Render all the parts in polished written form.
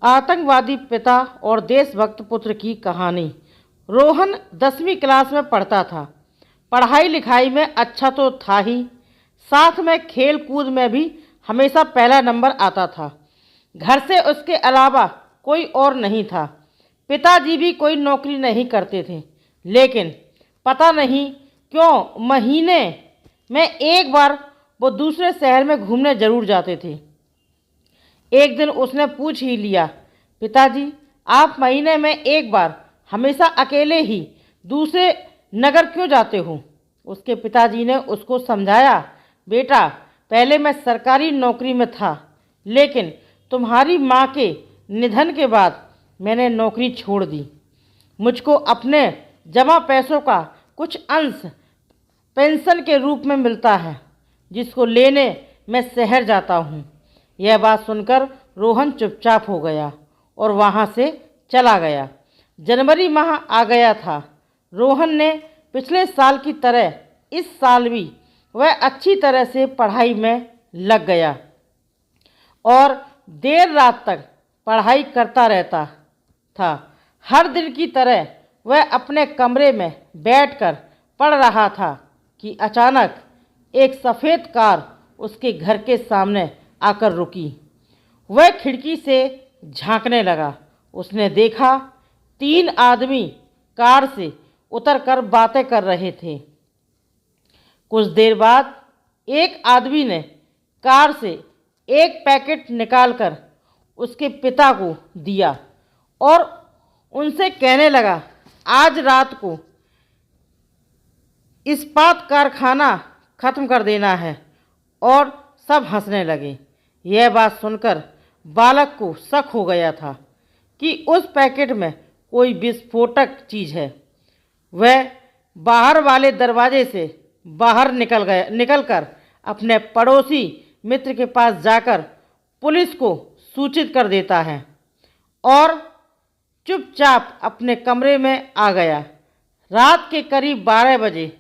आतंकवादी पिता और देशभक्त पुत्र की कहानी। रोहन 10वीं क्लास में पढ़ता था। पढ़ाई लिखाई में अच्छा तो था ही, साथ में खेल कूद में भी हमेशा पहला नंबर आता था। घर से उसके अलावा कोई और नहीं था। पिताजी भी कोई नौकरी नहीं करते थे, लेकिन पता नहीं क्यों महीने में एक बार वो दूसरे शहर में घूमने ज़रूर जाते थे। एक दिन उसने पूछ ही लिया, पिताजी आप महीने में एक बार हमेशा अकेले ही दूसरे नगर क्यों जाते हो? उसके पिताजी ने उसको समझाया, बेटा पहले मैं सरकारी नौकरी में था, लेकिन तुम्हारी माँ के निधन के बाद मैंने नौकरी छोड़ दी। मुझको अपने जमा पैसों का कुछ अंश पेंशन के रूप में मिलता है, जिसको लेने मैं शहर जाता हूँ। यह बात सुनकर रोहन चुपचाप हो गया और वहाँ से चला गया। जनवरी माह आ गया था। रोहन ने पिछले साल की तरह इस साल भी वह अच्छी तरह से पढ़ाई में लग गया और देर रात तक पढ़ाई करता रहता था। हर दिन की तरह वह अपने कमरे में बैठकर पढ़ रहा था कि अचानक एक सफ़ेद कार उसके घर के सामने आकर रुकी। वह खिड़की से झांकने लगा। उसने देखा 3 आदमी कार से उतरकर बातें कर रहे थे। कुछ देर बाद एक आदमी ने कार से एक पैकेट निकालकर उसके पिता को दिया और उनसे कहने लगा, आज रात को इस्पात कारखाना ख़त्म कर देना है। और सब हंसने लगे। यह बात सुनकर बालक को शक हो गया था कि उस पैकेट में कोई विस्फोटक चीज़ है। वह बाहर वाले दरवाजे से बाहर निकलकर अपने पड़ोसी मित्र के पास जाकर पुलिस को सूचित कर देता है और चुपचाप अपने कमरे में आ गया। रात के करीब 12 बजे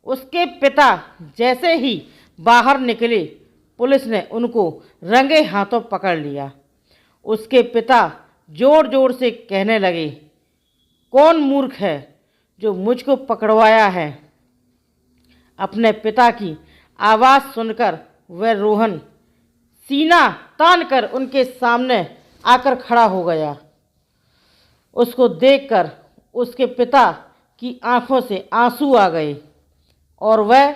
उसके पिता जैसे ही बाहर निकले, पुलिस ने उनको रंगे हाथों पकड़ लिया। उसके पिता ज़ोर ज़ोर से कहने लगे, कौन मूर्ख है जो मुझको पकड़वाया है? अपने पिता की आवाज़ सुनकर वह रोहन सीना तानकर उनके सामने आकर खड़ा हो गया। उसको देखकर उसके पिता की आंखों से आंसू आ गए और वह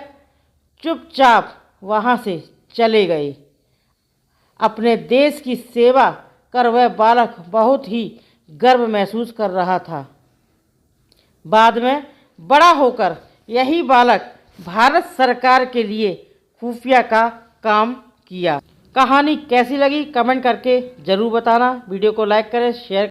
चुपचाप वहाँ से चले गए। अपने देश की सेवा कर वह बालक बहुत ही गर्व महसूस कर रहा था। बाद में बड़ा होकर यही बालक भारत सरकार के लिए खुफिया का काम किया। कहानी कैसी लगी कमेंट करके ज़रूर बताना। वीडियो को लाइक करें, शेयर